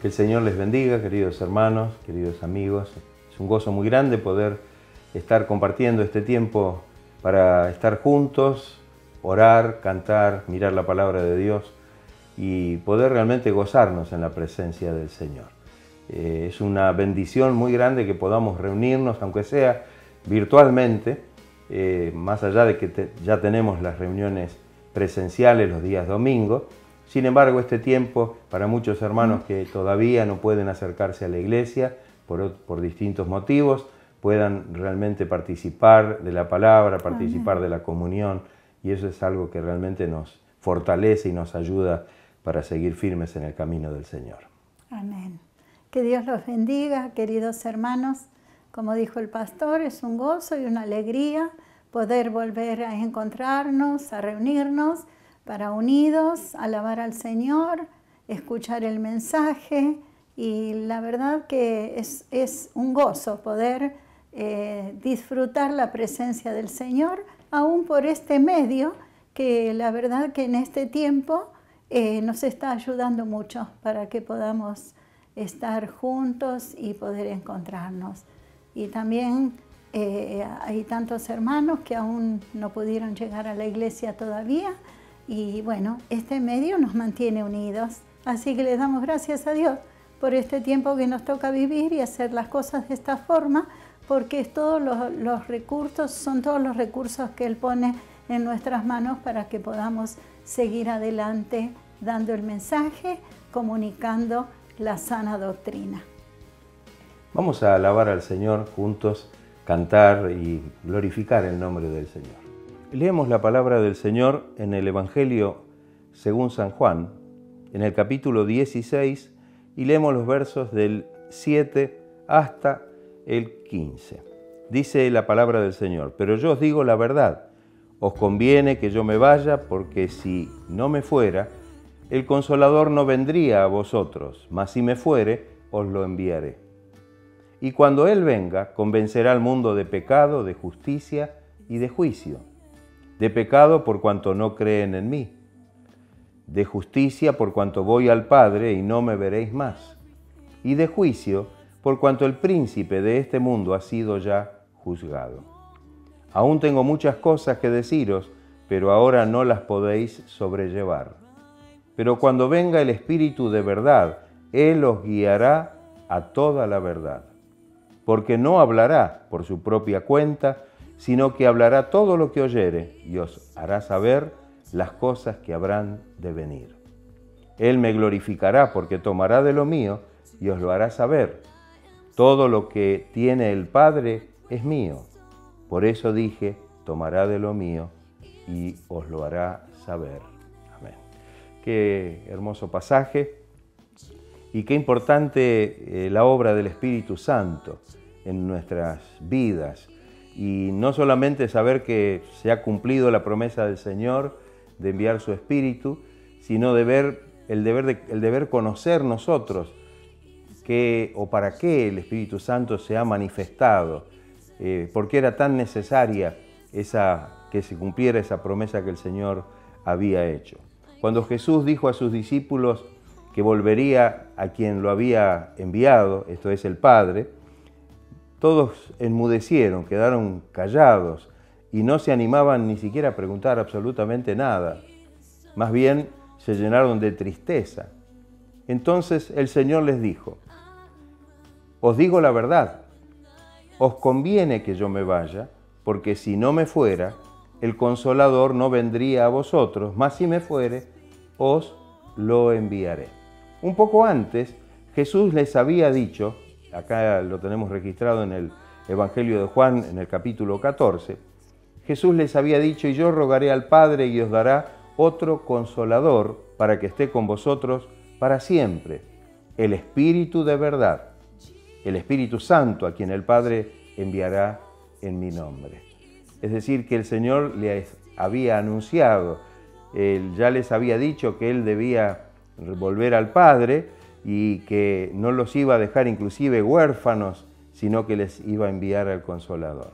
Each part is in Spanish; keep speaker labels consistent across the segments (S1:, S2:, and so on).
S1: Que el Señor les bendiga, queridos hermanos, queridos amigos. Es un gozo muy grande poder estar compartiendo este tiempo para estar juntos, orar, cantar, mirar la palabra de Dios y poder realmente gozarnos en la presencia del Señor. Es una bendición muy grande que podamos reunirnos, aunque sea virtualmente, más allá de que ya tenemos las reuniones presenciales los días domingos. Sin embargo, este tiempo, para muchos hermanos que todavía no pueden acercarse a la iglesia por distintos motivos, puedan realmente participar de la palabra, participar de la comunión, y eso es algo que realmente nos fortalece y nos ayuda para seguir firmes en el camino del Señor.
S2: Amén. Que Dios los bendiga, queridos hermanos. Como dijo el pastor, es un gozo y una alegría poder volver a encontrarnos, a reunirnos, para unidos alabar al Señor, escuchar el mensaje, y la verdad que es un gozo poder disfrutar la presencia del Señor, aún por este medio, que la verdad que en este tiempo nos está ayudando mucho para que podamos estar juntos y poder encontrarnos. Y también hay tantos hermanos que aún no pudieron llegar a la iglesia todavía, y bueno, este medio nos mantiene unidos. Así que le damos gracias a Dios por este tiempo que nos toca vivir y hacer las cosas de esta forma, porque son todos los recursos que Él pone en nuestras manos para que podamos seguir adelante dando el mensaje, comunicando la sana doctrina.
S1: Vamos a alabar al Señor juntos, cantar y glorificar el nombre del Señor. Leemos la palabra del Señor en el Evangelio según San Juan, en el capítulo 16, y leemos los versos del 7 hasta el 15. Dice la palabra del Señor: pero yo os digo la verdad, os conviene que yo me vaya, porque si no me fuera, el Consolador no vendría a vosotros, mas si me fuere, os lo enviaré. Y cuando Él venga, convencerá al mundo de pecado, de justicia y de juicio. De pecado por cuanto no creen en mí. De justicia por cuanto voy al Padre y no me veréis más. Y de juicio por cuanto el príncipe de este mundo ha sido ya juzgado. Aún tengo muchas cosas que deciros, pero ahora no las podéis sobrellevar. Pero cuando venga el Espíritu de verdad, Él os guiará a toda la verdad. Porque no hablará por su propia cuenta, sino que hablará todo lo que oyere y os hará saber las cosas que habrán de venir. Él me glorificará porque tomará de lo mío y os lo hará saber. Todo lo que tiene el Padre es mío. Por eso dije, tomará de lo mío y os lo hará saber. Amén. Qué hermoso pasaje y qué importante la obra del Espíritu Santo en nuestras vidas. Y no solamente saber que se ha cumplido la promesa del Señor de enviar su Espíritu, sino el deber conocer nosotros qué o para qué el Espíritu Santo se ha manifestado, porque era tan necesaria que se cumpliera esa promesa que el Señor había hecho. Cuando Jesús dijo a sus discípulos que volvería a quien lo había enviado, esto es el Padre, todos enmudecieron, quedaron callados y no se animaban ni siquiera a preguntar absolutamente nada. Más bien se llenaron de tristeza. Entonces el Señor les dijo: os digo la verdad, os conviene que yo me vaya, porque si no me fuera, el Consolador no vendría a vosotros, mas si me fuere, os lo enviaré. Un poco antes, Jesús les había dicho, acá lo tenemos registrado en el Evangelio de Juan, en el capítulo 14, Jesús les había dicho: y yo rogaré al Padre y os dará otro Consolador para que esté con vosotros para siempre, el Espíritu de verdad, el Espíritu Santo, a quien el Padre enviará en mi nombre. Es decir, que el Señor les había anunciado, Él ya les había dicho que Él debía volver al Padre y que no los iba a dejar inclusive huérfanos, sino que les iba a enviar al Consolador.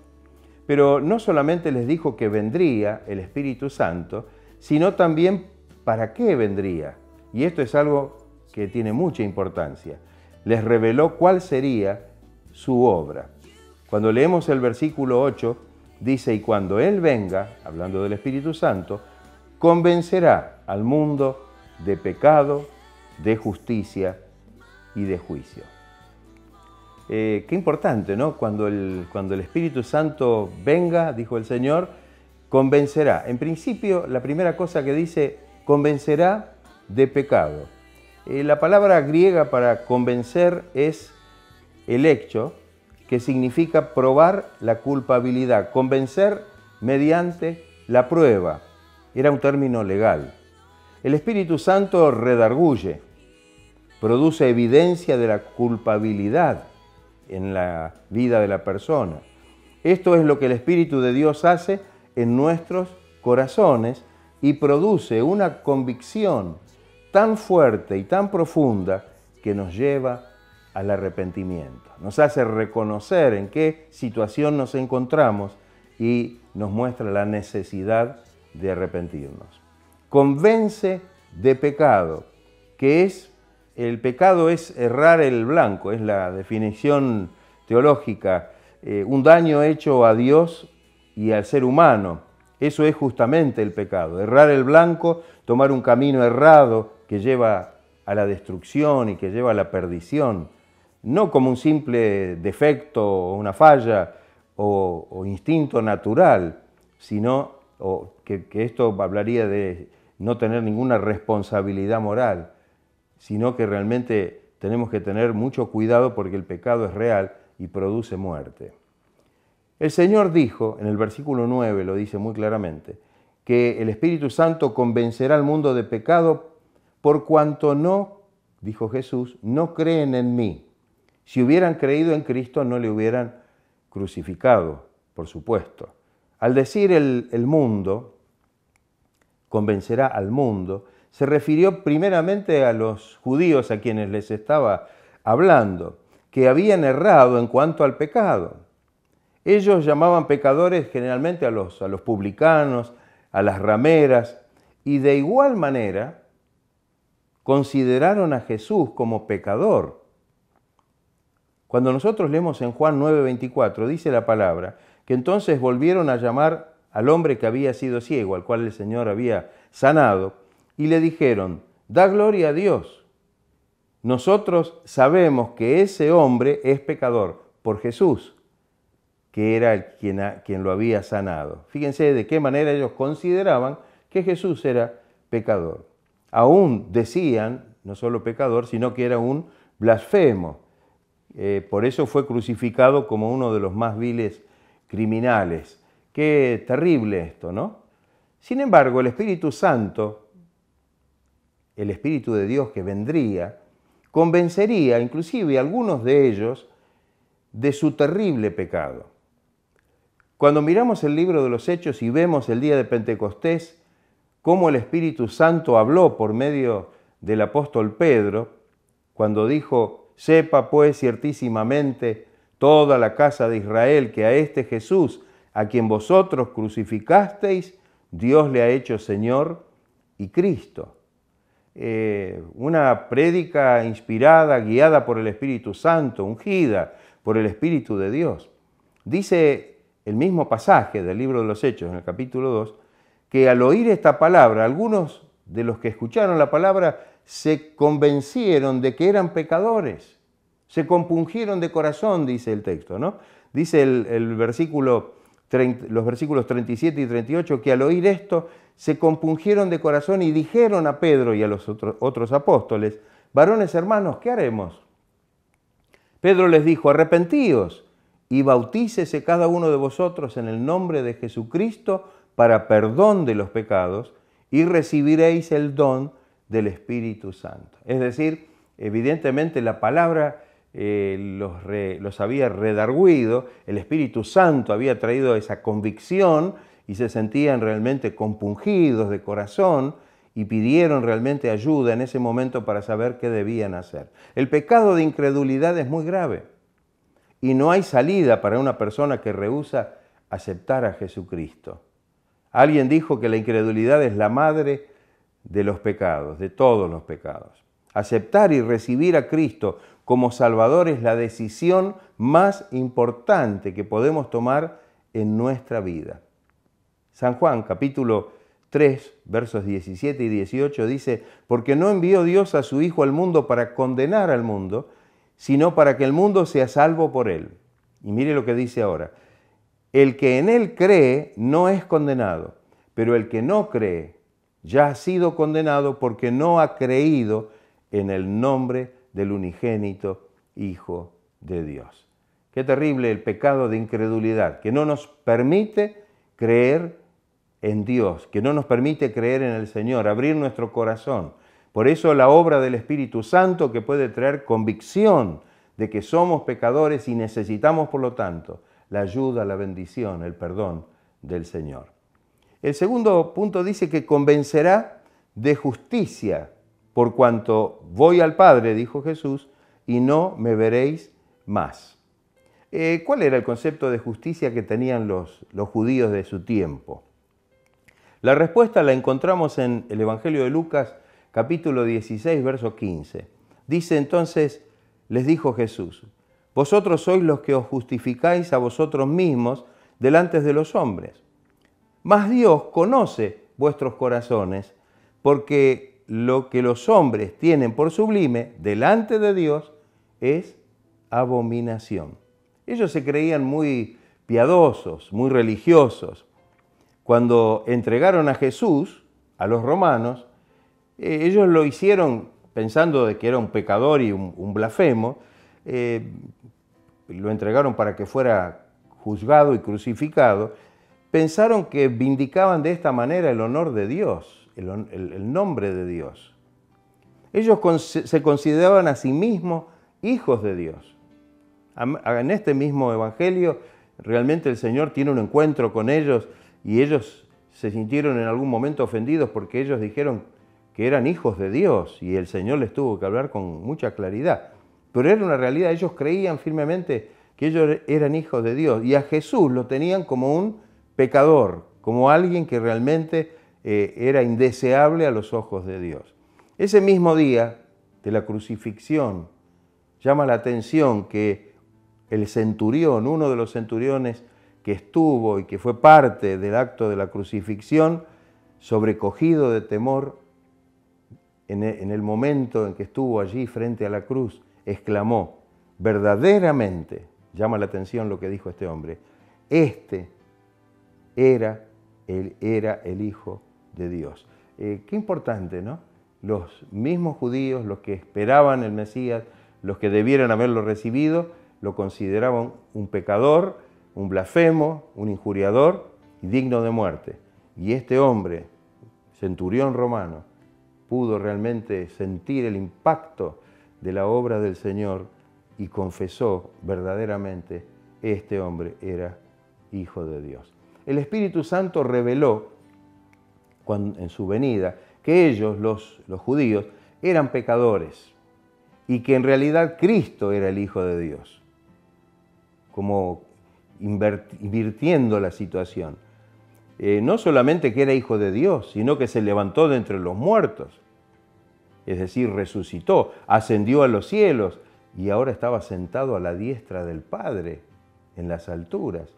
S1: Pero no solamente les dijo que vendría el Espíritu Santo, sino también para qué vendría. Y esto es algo que tiene mucha importancia. Les reveló cuál sería su obra. Cuando leemos el versículo 8, dice, y cuando Él venga, hablando del Espíritu Santo, convencerá al mundo de pecado, de justicia y de juicio. Qué importante, ¿no? Cuando el Espíritu Santo venga, dijo el Señor, convencerá. En principio, la primera cosa que dice, convencerá de pecado. La palabra griega para convencer es eleccho, que significa probar la culpabilidad. Convencer mediante la prueba. Era un término legal. El Espíritu Santo redarguye, produce evidencia de la culpabilidad en la vida de la persona. Esto es lo que el Espíritu de Dios hace en nuestros corazones y produce una convicción tan fuerte y tan profunda que nos lleva al arrepentimiento. Nos hace reconocer en qué situación nos encontramos y nos muestra la necesidad de arrepentirnos. Convence de pecado, que el pecado es errar el blanco, es la definición teológica, un daño hecho a Dios y al ser humano. Eso es justamente el pecado, errar el blanco, tomar un camino errado que lleva a la destrucción y que lleva a la perdición, no como un simple defecto o una falla o instinto natural, sino que esto hablaría de no tener ninguna responsabilidad moral, sino que realmente tenemos que tener mucho cuidado porque el pecado es real y produce muerte. El Señor dijo, en el versículo 9 lo dice muy claramente, que el Espíritu Santo convencerá al mundo de pecado por cuanto no, dijo Jesús, no creen en mí. Si hubieran creído en Cristo no le hubieran crucificado, por supuesto. Al decir el mundo, convencerá al mundo, se refirió primeramente a los judíos a quienes les estaba hablando, que habían errado en cuanto al pecado. Ellos llamaban pecadores generalmente a los publicanos, a las rameras, y de igual manera consideraron a Jesús como pecador. Cuando nosotros leemos en Juan 9:24, dice la palabra, que entonces volvieron a llamar al hombre que había sido ciego, al cual el Señor había sanado, y le dijeron, da gloria a Dios. Nosotros sabemos que ese hombre es pecador por Jesús, que era quien lo había sanado. Fíjense de qué manera ellos consideraban que Jesús era pecador. Aún decían, no solo pecador, sino que era un blasfemo. Por eso fue crucificado como uno de los más viles criminales. Qué terrible esto, ¿no? Sin embargo, el Espíritu Santo, el Espíritu de Dios que vendría, convencería inclusive a algunos de ellos de su terrible pecado. Cuando miramos el libro de los Hechos y vemos el día de Pentecostés, cómo el Espíritu Santo habló por medio del apóstol Pedro, cuando dijo, sepa pues ciertísimamente toda la casa de Israel que a este Jesús, a quien vosotros crucificasteis, Dios le ha hecho Señor y Cristo. Una prédica inspirada, guiada por el Espíritu Santo, ungida por el Espíritu de Dios. Dice el mismo pasaje del libro de los Hechos, en el capítulo 2, que al oír esta palabra, algunos de los que escucharon la palabra se convencieron de que eran pecadores, se compungieron de corazón, dice el texto, ¿no? Dice los versículos 37 y 38, que al oír esto se compungieron de corazón y dijeron a Pedro y a los otros apóstoles, varones hermanos, ¿qué haremos? Pedro les dijo, arrepentíos y bautícese cada uno de vosotros en el nombre de Jesucristo para perdón de los pecados y recibiréis el don del Espíritu Santo. Es decir, evidentemente la palabra los había redarguido, el Espíritu Santo había traído esa convicción y se sentían realmente compungidos de corazón y pidieron realmente ayuda en ese momento para saber qué debían hacer. El pecado de incredulidad es muy grave y no hay salida para una persona que rehúsa aceptar a Jesucristo. Alguien dijo que la incredulidad es la madre de los pecados, de todos los pecados. Aceptar y recibir a Cristo como Salvador es la decisión más importante que podemos tomar en nuestra vida. San Juan, capítulo 3, versos 17 y 18 dice: porque no envió Dios a su Hijo al mundo para condenar al mundo, sino para que el mundo sea salvo por él. Y mire lo que dice ahora: el que en él cree no es condenado, pero el que no cree ya ha sido condenado porque no ha creído en el nombre del unigénito Hijo de Dios. Qué terrible el pecado de incredulidad, que no nos permite creer en Dios, que no nos permite creer en el Señor, abrir nuestro corazón. Por eso la obra del Espíritu Santo, que puede traer convicción de que somos pecadores y necesitamos, por lo tanto, la ayuda, la bendición, el perdón del Señor. El segundo punto dice que convencerá de justicia, por cuanto voy al Padre, dijo Jesús, y no me veréis más. ¿Cuál era el concepto de justicia que tenían los judíos de su tiempo? La respuesta la encontramos en el Evangelio de Lucas, capítulo 16, verso 15. Dice entonces, les dijo Jesús: vosotros sois los que os justificáis a vosotros mismos delante de los hombres. Mas Dios conoce vuestros corazones, porque lo que los hombres tienen por sublime delante de Dios es abominación. Ellos se creían muy piadosos, muy religiosos. Cuando entregaron a Jesús a los romanos, ellos lo hicieron pensando de que era un pecador y un blasfemo. Lo entregaron para que fuera juzgado y crucificado. Pensaron que vindicaban de esta manera el honor de Dios, el nombre de Dios. Ellos se consideraban a sí mismos hijos de Dios. En este mismo evangelio, realmente el Señor tiene un encuentro con ellos y ellos se sintieron en algún momento ofendidos porque ellos dijeron que eran hijos de Dios y el Señor les tuvo que hablar con mucha claridad. Pero era una realidad, ellos creían firmemente que ellos eran hijos de Dios y a Jesús lo tenían como un pecador, como alguien que realmente era indeseable a los ojos de Dios. Ese mismo día de la crucifixión, llama la atención que el centurión, uno de los centuriones que estuvo y que fue parte del acto de la crucifixión, sobrecogido de temor, en el momento en que estuvo allí frente a la cruz, exclamó: verdaderamente, llama la atención lo que dijo este hombre, este era el Hijo de Dios. Qué importante, ¿no? Los mismos judíos, los que esperaban el Mesías, los que debieran haberlo recibido, lo consideraban un pecador, un blasfemo, un injuriador y digno de muerte. Y este hombre, centurión romano, pudo realmente sentir el impacto de la obra del Señor y confesó verdaderamente: este hombre era Hijo de Dios. El Espíritu Santo reveló en su venida que ellos, los judíos, eran pecadores y que en realidad Cristo era el Hijo de Dios, como invirtiendo la situación. No solamente que era Hijo de Dios, sino que se levantó de entre los muertos, es decir, resucitó, ascendió a los cielos y ahora estaba sentado a la diestra del Padre en las alturas.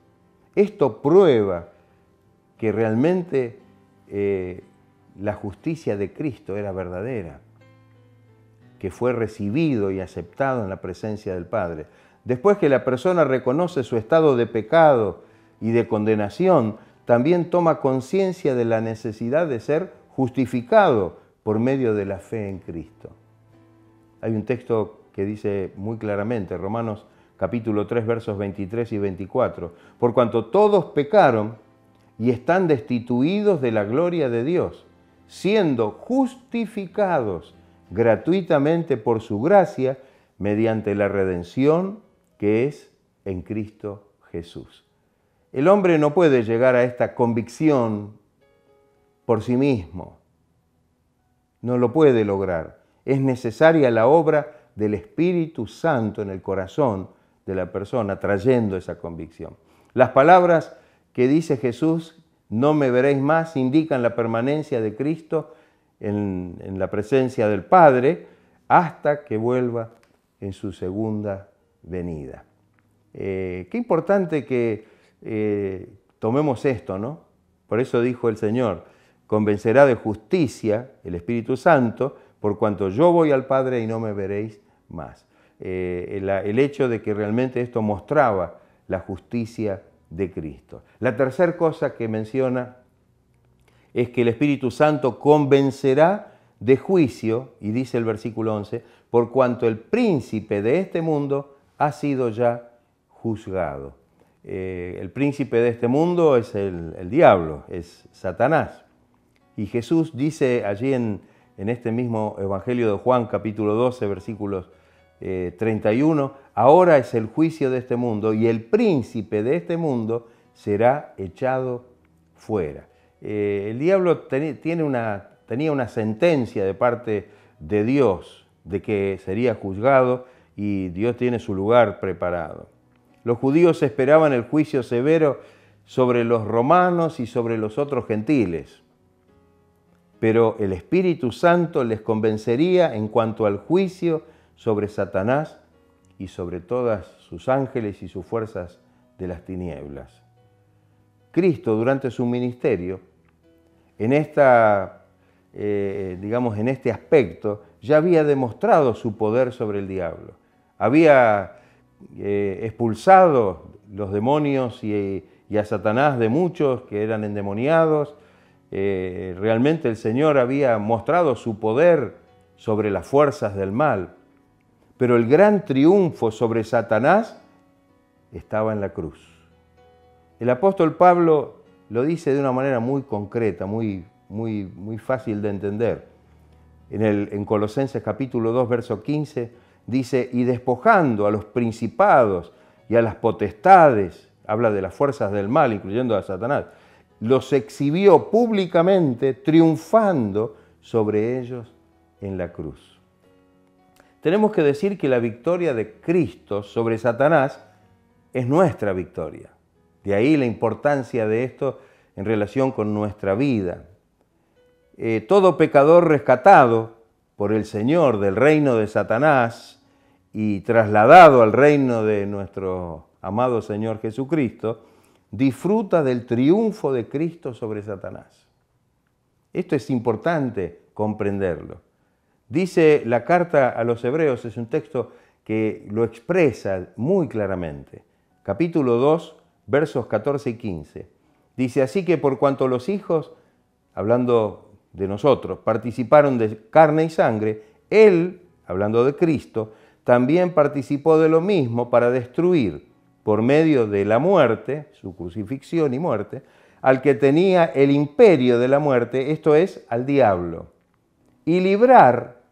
S1: Esto prueba que realmente la justicia de Cristo era verdadera, que fue recibido y aceptado en la presencia del Padre. Después que la persona reconoce su estado de pecado y de condenación, también toma conciencia de la necesidad de ser justificado por medio de la fe en Cristo. Hay un texto que dice muy claramente, Romanos capítulo 3, versos 23 y 24, por cuanto todos pecaron y están destituidos de la gloria de Dios, siendo justificados gratuitamente por su gracia mediante la redención que es en Cristo Jesús. El hombre no puede llegar a esta convicción por sí mismo. No lo puede lograr. Es necesaria la obra del Espíritu Santo en el corazón de la persona, trayendo esa convicción. Las palabras que dice Jesús, no me veréis más, indican la permanencia de Cristo en la presencia del Padre, hasta que vuelva en su segunda venida. Qué importante que tomemos esto, ¿no? Por eso dijo el Señor, convencerá de justicia el Espíritu Santo, por cuanto yo voy al Padre y no me veréis más. El hecho de que realmente esto mostraba la justicia de Cristo. La tercera cosa que menciona es que el Espíritu Santo convencerá de juicio, y dice el versículo 11, por cuanto el príncipe de este mundo ha sido ya juzgado. El príncipe de este mundo es el diablo, es Satanás. Y Jesús dice allí en este mismo Evangelio de Juan, capítulo 12, versículos 31, ahora es el juicio de este mundo y el príncipe de este mundo será echado fuera. El diablo tenía una sentencia de parte de Dios de que sería juzgado y Dios tiene su lugar preparado. Los judíos esperaban el juicio severo sobre los romanos y sobre los otros gentiles, pero el Espíritu Santo les convencería en cuanto al juicio sobre Satanás y sobre todas sus ángeles y sus fuerzas de las tinieblas. Cristo, durante su ministerio, en este aspecto, ya había demostrado su poder sobre el diablo. Había expulsado los demonios y a Satanás de muchos que eran endemoniados. Realmente el Señor había mostrado su poder sobre las fuerzas del mal. Pero el gran triunfo sobre Satanás estaba en la cruz. El apóstol Pablo lo dice de una manera muy concreta, muy fácil de entender. En Colosenses capítulo 2, verso 15, dice, y despojando a los principados y a las potestades, habla de las fuerzas del mal, incluyendo a Satanás, los exhibió públicamente, triunfando sobre ellos en la cruz. Tenemos que decir que la victoria de Cristo sobre Satanás es nuestra victoria. De ahí la importancia de esto en relación con nuestra vida. Todo pecador rescatado por el Señor del reino de Satanás y trasladado al reino de nuestro amado Señor Jesucristo, disfruta del triunfo de Cristo sobre Satanás. Esto es importante comprenderlo. Dice la carta a los Hebreos, es un texto que lo expresa muy claramente. Capítulo 2, versos 14 y 15. Dice, así que por cuanto los hijos, hablando de nosotros, participaron de carne y sangre, Él, hablando de Cristo, también participó de lo mismo para destruir, por medio de la muerte, su crucifixión y muerte, al que tenía el imperio de la muerte, esto es, al diablo, y librar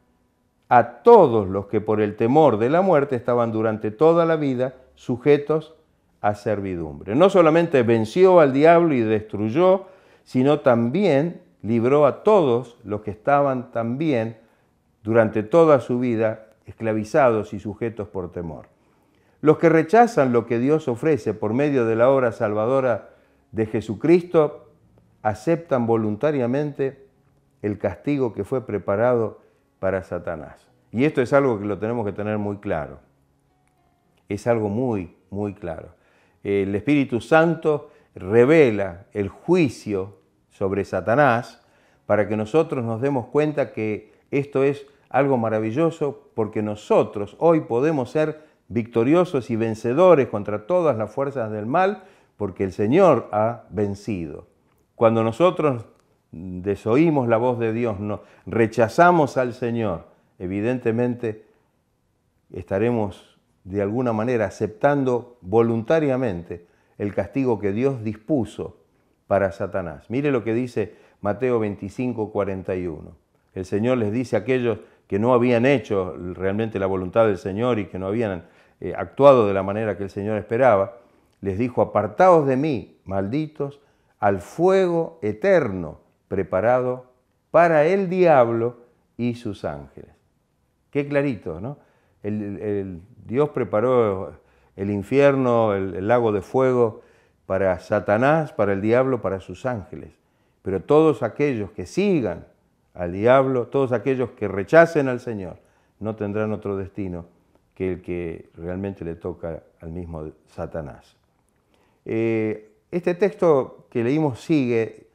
S1: a todos los que por el temor de la muerte estaban durante toda la vida sujetos a servidumbre. No solamente venció al diablo y destruyó, sino también libró a todos los que estaban también durante toda su vida esclavizados y sujetos por temor. Los que rechazan lo que Dios ofrece por medio de la obra salvadora de Jesucristo, aceptan voluntariamente el castigo que fue preparado para Satanás. Y esto es algo que lo tenemos que tener muy claro. Es algo muy claro. El Espíritu Santo revela el juicio sobre Satanás para que nosotros nos demos cuenta que esto es algo maravilloso porque nosotros hoy podemos ser victoriosos y vencedores contra todas las fuerzas del mal porque el Señor ha vencido. Cuando nosotros desoímos la voz de Dios, rechazamos al Señor, evidentemente estaremos de alguna manera aceptando voluntariamente el castigo que Dios dispuso para Satanás. Mire lo que dice Mateo 25, 41. El Señor les dice a aquellos que no habían hecho realmente la voluntad del Señor y que no habían actuado de la manera que el Señor esperaba, les dijo, apartaos de mí, malditos, al fuego eterno preparado para el diablo y sus ángeles. Qué clarito, ¿no? Dios preparó el infierno, el lago de fuego para Satanás, para el diablo, para sus ángeles. Pero todos aquellos que sigan al diablo, todos aquellos que rechacen al Señor, no tendrán otro destino que el que realmente le toca al mismo Satanás. Este texto que leímos sigue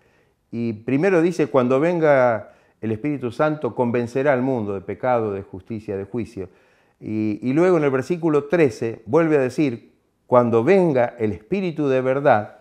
S1: y primero dice, cuando venga el Espíritu Santo convencerá al mundo de pecado, de justicia, de juicio. Y luego en el versículo 13 vuelve a decir, cuando venga el Espíritu de verdad,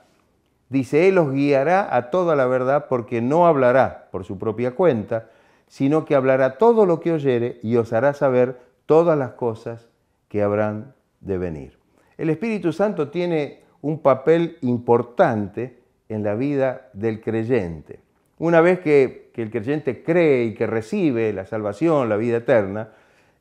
S1: dice, Él os guiará a toda la verdad porque no hablará por su propia cuenta, sino que hablará todo lo que oyere y os hará saber todas las cosas que habrán de venir. El Espíritu Santo tiene un papel importante en la vida del creyente. Una vez que el creyente cree y que recibe la salvación, la vida eterna,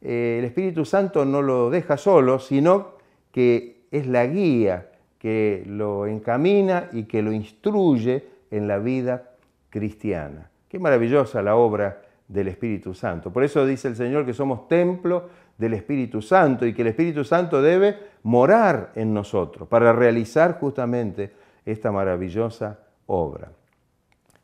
S1: el Espíritu Santo no lo deja solo, sino que es la guía que lo encamina y que lo instruye en la vida cristiana. Qué maravillosa la obra del Espíritu Santo. Por eso dice el Señor que somos templo del Espíritu Santo y que el Espíritu Santo debe morar en nosotros para realizar justamente esta maravillosa obra.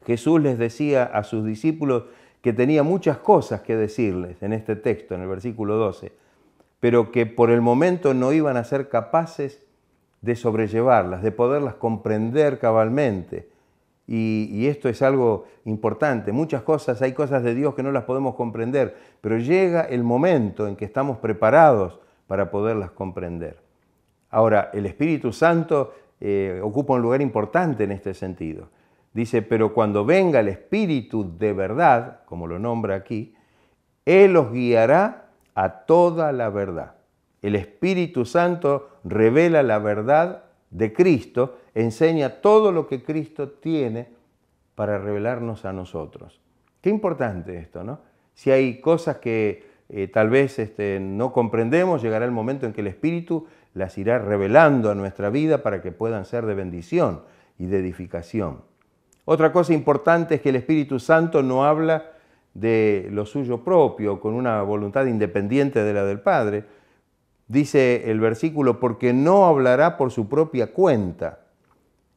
S1: Jesús les decía a sus discípulos que tenía muchas cosas que decirles en este texto, en el versículo 12, pero que por el momento no iban a ser capaces de sobrellevarlas, de poderlas comprender cabalmente. Y esto es algo importante. Muchas cosas, hay cosas de Dios que no las podemos comprender, pero llega el momento en que estamos preparados para poderlas comprender. Ahora, el Espíritu Santo ocupa un lugar importante en este sentido. Dice, pero cuando venga el Espíritu de verdad, como lo nombra aquí, Él os guiará a toda la verdad. El Espíritu Santo revela la verdad de Cristo, enseña todo lo que Cristo tiene para revelarnos a nosotros. Qué importante esto, ¿no? Si hay cosas que tal vez no comprendemos, llegará el momento en que el Espíritu las irá revelando a nuestra vida para que puedan ser de bendición y de edificación. Otra cosa importante es que el Espíritu Santo no habla de lo suyo propio, con una voluntad independiente de la del Padre. Dice el versículo, porque no hablará por su propia cuenta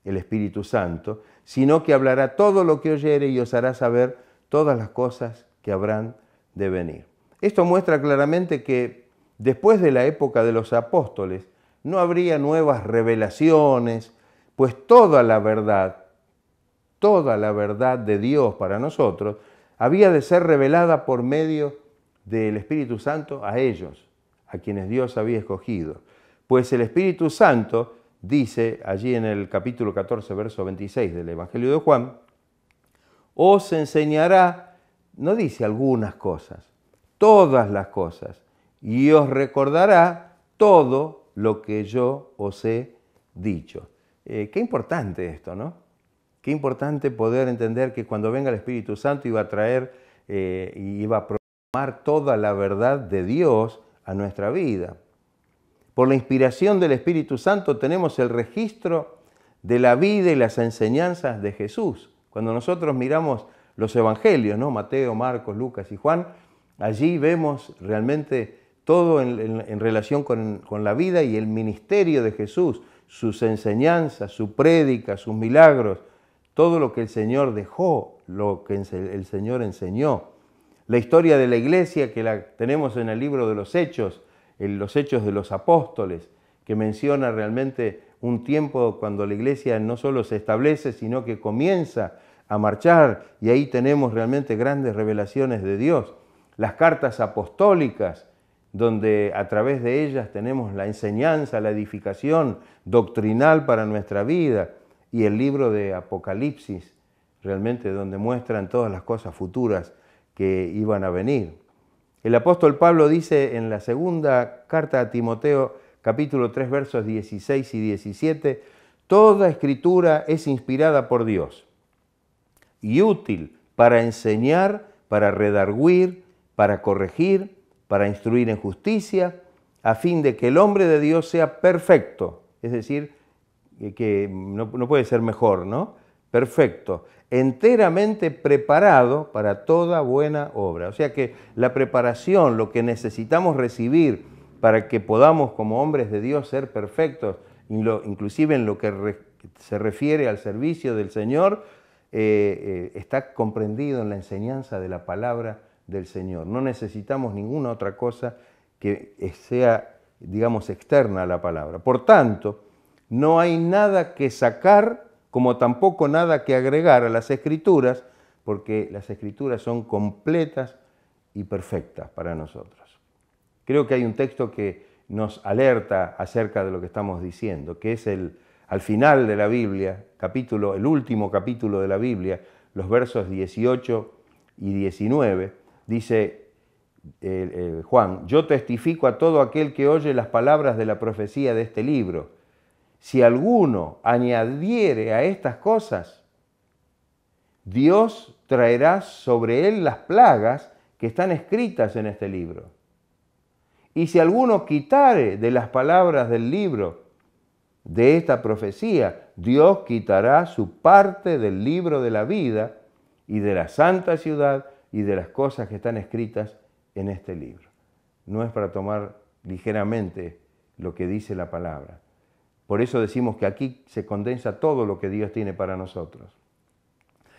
S1: el Espíritu Santo, sino que hablará todo lo que oyere y os hará saber todas las cosas que habrán de venir. Esto muestra claramente que después de la época de los apóstoles no habría nuevas revelaciones, pues toda la verdad de Dios para nosotros había de ser revelada por medio del Espíritu Santo a ellos, a quienes Dios había escogido. Pues el Espíritu Santo dice allí en el capítulo 14, verso 26 del Evangelio de Juan, os enseñará, no dice algunas cosas, todas las cosas, y os recordará todo lo que yo os he dicho. Qué importante esto, ¿no? Qué importante poder entender que cuando venga el Espíritu Santo iba a traer y iba a proclamar toda la verdad de Dios a nuestra vida. Por la inspiración del Espíritu Santo tenemos el registro de la vida y las enseñanzas de Jesús. Cuando nosotros miramos los evangelios, ¿no? Mateo, Marcos, Lucas y Juan, allí vemos realmente todo en relación con la vida y el ministerio de Jesús, sus enseñanzas, su prédica, sus milagros, todo lo que el Señor dejó, lo que el Señor enseñó. La historia de la iglesia que la tenemos en el libro de los Hechos de los Apóstoles, que menciona realmente un tiempo cuando la iglesia no solo se establece, sino que comienza a marchar, y ahí tenemos realmente grandes revelaciones de Dios. Las cartas apostólicas, donde a través de ellas tenemos la enseñanza, la edificación doctrinal para nuestra vida, y el libro de Apocalipsis, realmente donde muestran todas las cosas futuras que iban a venir. El apóstol Pablo dice en la segunda carta a Timoteo, capítulo 3, versos 16 y 17, toda escritura es inspirada por Dios y útil para enseñar, para redarguir, para corregir, para instruir en justicia, a fin de que el hombre de Dios sea perfecto, es decir, que no puede ser mejor, ¿no? Perfecto, enteramente preparado para toda buena obra. O sea que la preparación, lo que necesitamos recibir para que podamos como hombres de Dios ser perfectos, inclusive en lo que se refiere al servicio del Señor, está comprendido en la enseñanza de la palabra del Señor. No necesitamos ninguna otra cosa que sea, digamos, externa a la palabra. Por tanto, no hay nada que sacar, como tampoco nada que agregar a las Escrituras, porque las Escrituras son completas y perfectas para nosotros. Creo que hay un texto que nos alerta acerca de lo que estamos diciendo, que es al final de la Biblia, el último capítulo de la Biblia, los versos 18 y 19, dice Juan: yo testifico a todo aquel que oye las palabras de la profecía de este libro. Si alguno añadiere a estas cosas, Dios traerá sobre él las plagas que están escritas en este libro. Y si alguno quitare de las palabras del libro de esta profecía, Dios quitará su parte del libro de la vida y de la santa ciudad y de las cosas que están escritas en este libro. No es para tomar ligeramente lo que dice la palabra. Por eso decimos que aquí se condensa todo lo que Dios tiene para nosotros.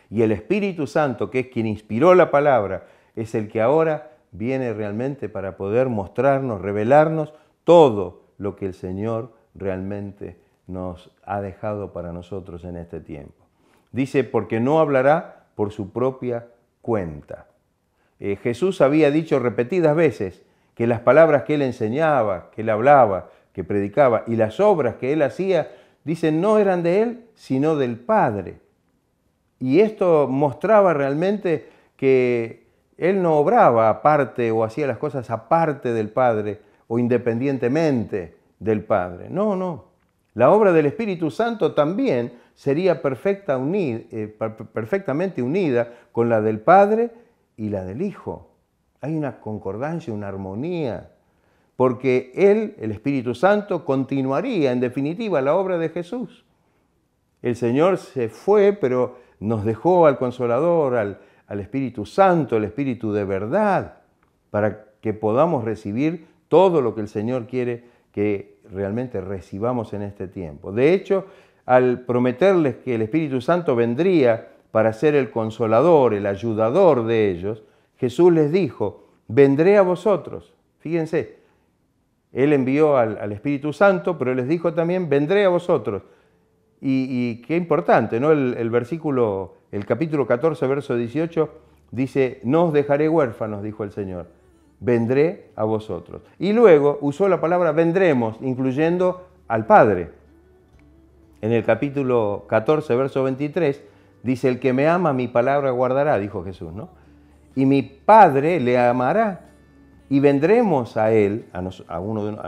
S1: Y el Espíritu Santo, que es quien inspiró la palabra, es el que ahora viene realmente para poder mostrarnos, revelarnos todo lo que el Señor realmente nos ha dejado para nosotros en este tiempo. Dice, porque no hablará por su propia cuenta. Jesús había dicho repetidas veces que las palabras que Él enseñaba, que Él hablaba, que predicaba, y las obras que Él hacía, dicen, no eran de Él, sino del Padre. Y esto mostraba realmente que Él no obraba aparte o hacía las cosas aparte del Padre o independientemente del Padre. No, no. La obra del Espíritu Santo también sería perfectamente unida con la del Padre y la del Hijo. Hay una concordancia, una armonía, porque Él, el Espíritu Santo, continuaría en definitiva la obra de Jesús. El Señor se fue, pero nos dejó al Consolador, al Espíritu Santo, el Espíritu de verdad, para que podamos recibir todo lo que el Señor quiere que realmente recibamos en este tiempo. De hecho, al prometerles que el Espíritu Santo vendría para ser el Consolador, el ayudador de ellos, Jesús les dijo, vendré a vosotros. Fíjense, Él envió al Espíritu Santo, pero les dijo también, vendré a vosotros. Y qué importante, ¿no? El capítulo 14, verso 18, dice, no os dejaré huérfanos, dijo el Señor, vendré a vosotros. Y luego usó la palabra vendremos, incluyendo al Padre. En el capítulo 14, verso 23, dice, el que me ama, mi palabra guardará, dijo Jesús, ¿no? Y mi Padre le amará, y vendremos a Él, a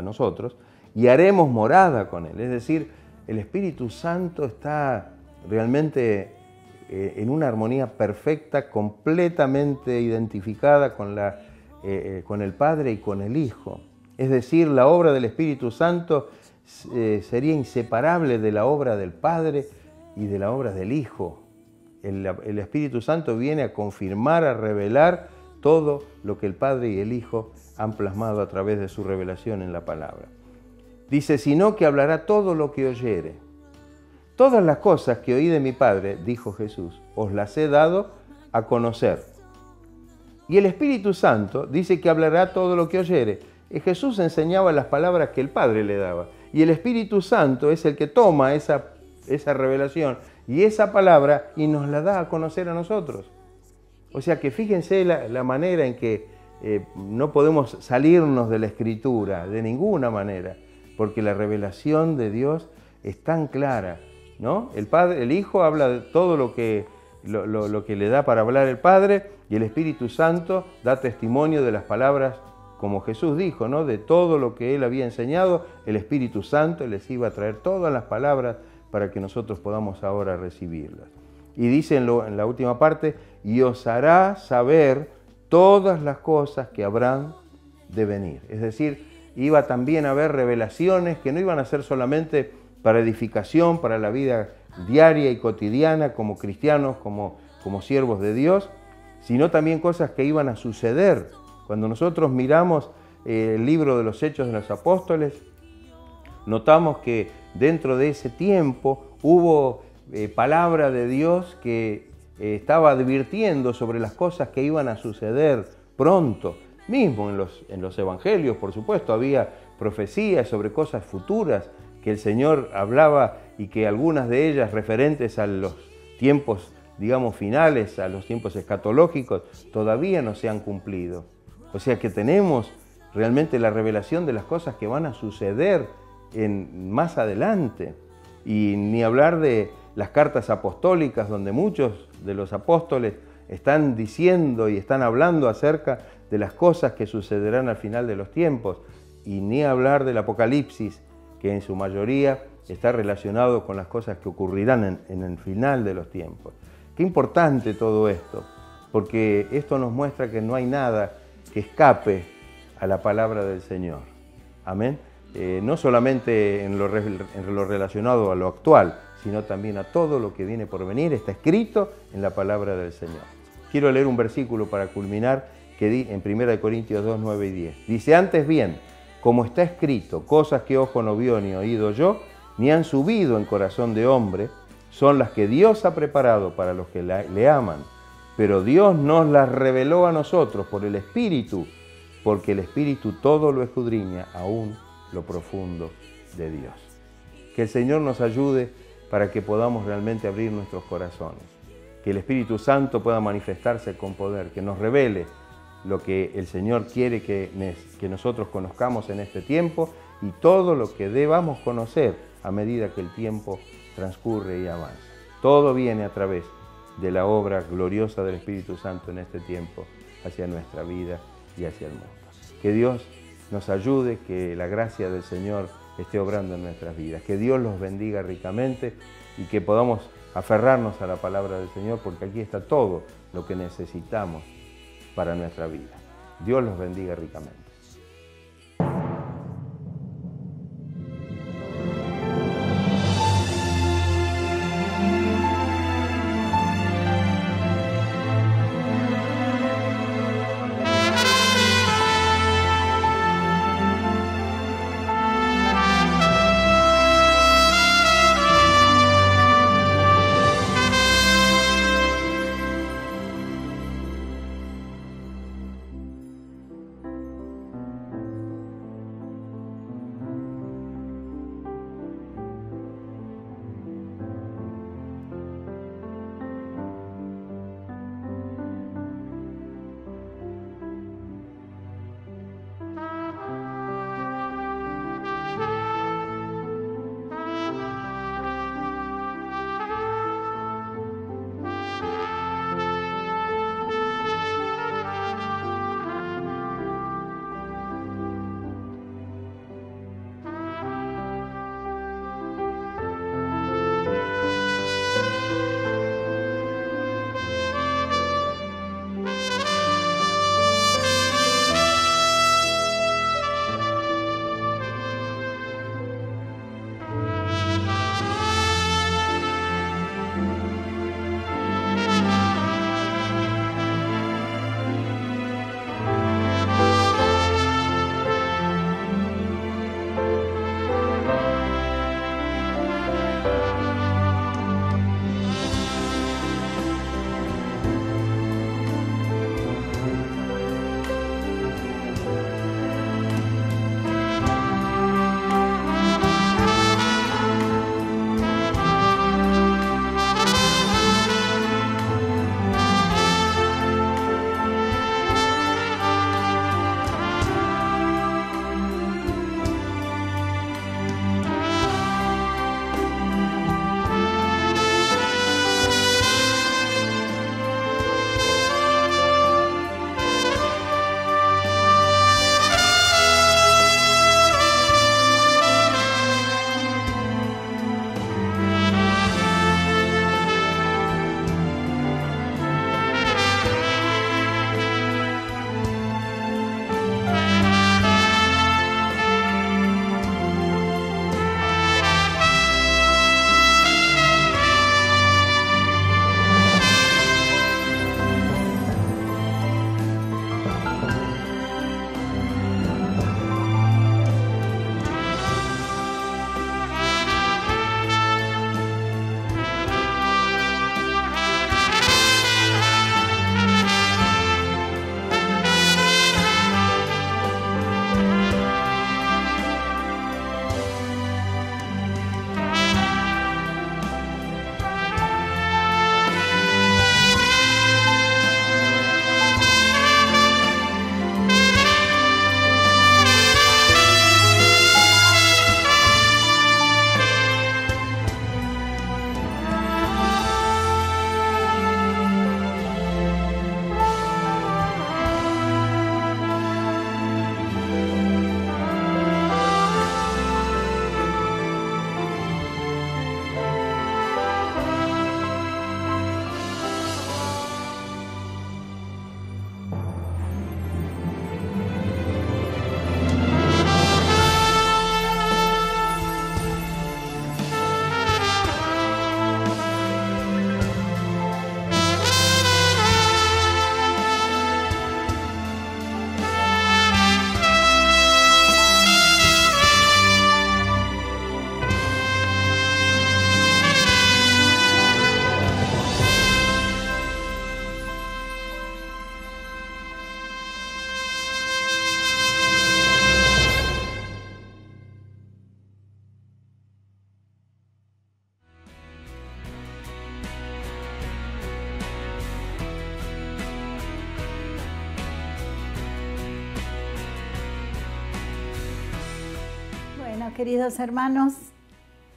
S1: nosotros, y haremos morada con Él. Es decir, el Espíritu Santo está realmente en una armonía perfecta, completamente identificada con el Padre y con el Hijo. Es decir, la obra del Espíritu Santo sería inseparable de la obra del Padre y de la obra del Hijo. El Espíritu Santo viene a confirmar, a revelar todo lo que el Padre y el Hijo han plasmado a través de su revelación en la palabra. Dice, sino que hablará todo lo que oyere. Todas las cosas que oí de mi Padre, dijo Jesús, os las he dado a conocer. Y el Espíritu Santo dice que hablará todo lo que oyere. Jesús enseñaba las palabras que el Padre le daba. Y el Espíritu Santo es el que toma esa revelación y esa palabra y nos la da a conocer a nosotros. O sea que fíjense la manera en que no podemos salirnos de la Escritura, de ninguna manera, porque la revelación de Dios es tan clara, ¿no? El Hijo habla de todo lo que le da para hablar el Padre, y el Espíritu Santo da testimonio de las palabras, como Jesús dijo, ¿no? De todo lo que Él había enseñado, el Espíritu Santo les iba a traer todas las palabras para que nosotros podamos ahora recibirlas. Y dice en la última parte, y os hará saber todas las cosas que habrán de venir. Es decir, iba también a haber revelaciones que no iban a ser solamente para edificación, para la vida diaria y cotidiana como cristianos, como siervos de Dios, sino también cosas que iban a suceder. Cuando nosotros miramos el libro de los Hechos de los Apóstoles, notamos que dentro de ese tiempo hubo palabra de Dios que estaba advirtiendo sobre las cosas que iban a suceder pronto. Mismo en los evangelios, por supuesto, había profecías sobre cosas futuras que el Señor hablaba y que algunas de ellas referentes a los tiempos, digamos, finales, a los tiempos escatológicos, todavía no se han cumplido. O sea que tenemos realmente la revelación de las cosas que van a suceder más adelante. Y ni hablar de las cartas apostólicas, donde muchos de los apóstoles están diciendo y están hablando acerca de las cosas que sucederán al final de los tiempos. Y ni hablar del Apocalipsis, que en su mayoría está relacionado con las cosas que ocurrirán en el final de los tiempos. Qué importante todo esto, porque esto nos muestra que no hay nada que escape a la palabra del Señor. Amén. No solamente en lo relacionado a lo actual, sino también a todo lo que viene por venir, está escrito en la palabra del Señor. Quiero leer un versículo para culminar, que en 1 Corintios 2, 9 y 10. Dice, antes bien, como está escrito, cosas que ojo no vio ni oído yo, ni han subido en corazón de hombre, son las que Dios ha preparado para los que le aman. Pero Dios nos las reveló a nosotros por el Espíritu, porque el Espíritu todo lo escudriña, aún lo profundo de Dios. Que el Señor nos ayude para que podamos realmente abrir nuestros corazones. Que el Espíritu Santo pueda manifestarse con poder, que nos revele lo que el Señor quiere que nosotros conozcamos en este tiempo y todo lo que debamos conocer a medida que el tiempo transcurre y avanza. Todo viene a través de la obra gloriosa del Espíritu Santo en este tiempo hacia nuestra vida y hacia el mundo. Que Dios nos ayude, que la gracia del Señor esté obrando en nuestras vidas. Que Dios los bendiga ricamente y que podamos aferrarnos a la palabra del Señor, porque aquí está todo lo que necesitamos para nuestra vida. Dios los bendiga ricamente.
S2: Bueno, queridos hermanos,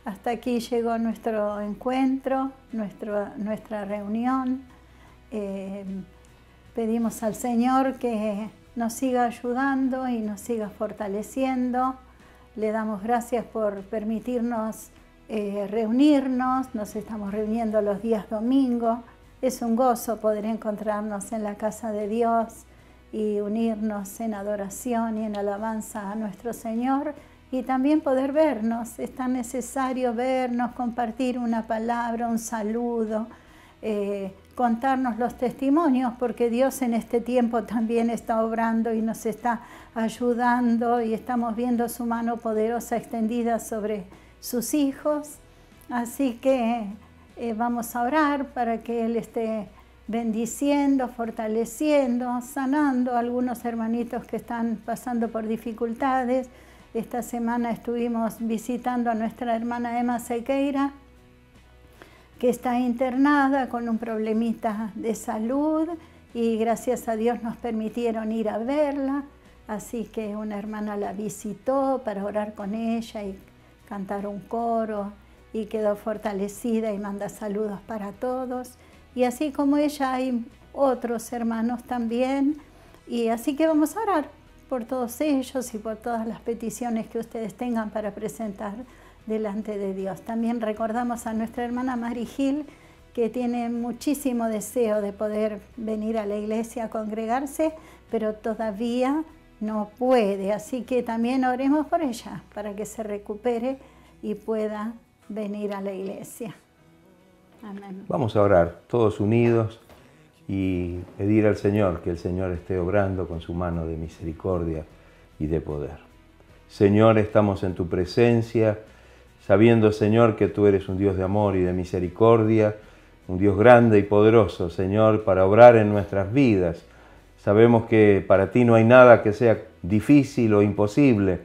S2: hasta aquí llegó nuestro encuentro, nuestra reunión. Pedimos al Señor que nos siga ayudando y nos siga fortaleciendo. Le damos gracias por permitirnos reunirnos. Nos estamos reuniendo los días domingos. Es un gozo poder encontrarnos en la casa de Dios y unirnos en adoración y en alabanza a nuestro Señor, y también poder vernos. Es tan necesario vernos, compartir una palabra, un saludo, contarnos los testimonios, porque Dios en este tiempo también está obrando y nos está ayudando, y estamos viendo su mano poderosa extendida sobre sus hijos. Así que vamos a orar para que Él esté bendiciendo, fortaleciendo, sanando a algunos hermanitos que están pasando por dificultades. Esta semana estuvimos visitando a nuestra hermana Emma Sequeira, que está internada con un problemita de salud, y gracias a Dios nos permitieron ir a verla. Así que una hermana la visitó para orar con ella y cantar un coro, y quedó fortalecida y manda saludos para todos. Y así como ella hay otros hermanos también, y así que vamos a orar por todos ellos y por todas las peticiones que ustedes tengan para presentar delante de Dios. También recordamos a nuestra hermana Mari Gil, que tiene muchísimo deseo de poder venir a la iglesia a congregarse, pero todavía no puede. Así que también oremos por ella, para que se recupere y pueda venir a la iglesia. Amén.
S1: Vamos a orar todos unidos y pedir al Señor que el Señor esté obrando con su mano de misericordia y de poder. Señor, estamos en tu presencia, sabiendo, Señor, que tú eres un Dios de amor y de misericordia, un Dios grande y poderoso, Señor, para obrar en nuestras vidas. Sabemos que para ti no hay nada que sea difícil o imposible.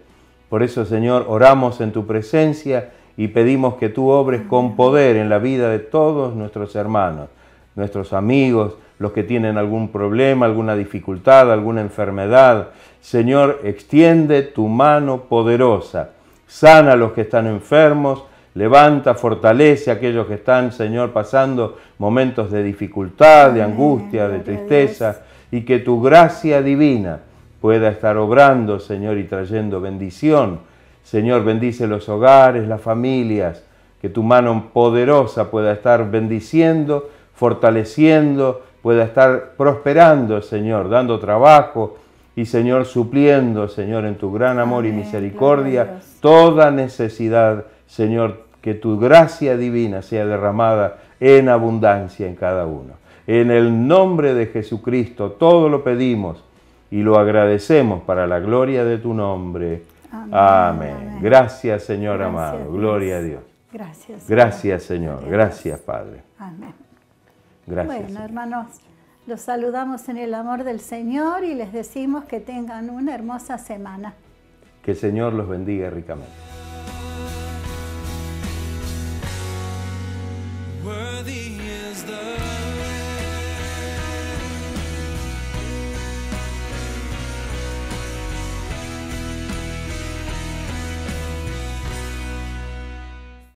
S1: Por eso, Señor, oramos en tu presencia y pedimos que tú obres con poder en la vida de todos nuestros hermanos, nuestros amigos, los que tienen algún problema, alguna dificultad, alguna enfermedad. Señor, extiende tu mano poderosa, sana a los que están enfermos, levanta, fortalece a aquellos que están, Señor, pasando momentos de dificultad, de angustia, de tristeza, y que tu gracia divina pueda estar obrando, Señor, y trayendo bendición. Señor, bendice los hogares, las familias, que tu mano poderosa pueda estar bendiciendo, fortaleciendo, pueda estar prosperando, Señor, dando trabajo y, Señor, supliendo, Señor, en tu gran amor y misericordia, toda necesidad, Señor, que tu gracia divina sea derramada en abundancia en cada uno. En el nombre de Jesucristo todo lo pedimos y lo agradecemos para la gloria de tu nombre. Amén. Amén. Gracias, Señor amado. Dios. Gloria a Dios.
S2: Gracias.
S1: Gracias, Señor. Gracias, Padre.
S2: Amén.
S1: Gracias.
S2: Bueno,
S1: Señor.
S2: hermanos, los saludamos en el amor del Señor y les decimos que tengan una hermosa semana.
S1: Que el Señor los bendiga ricamente.
S3: Worthy is the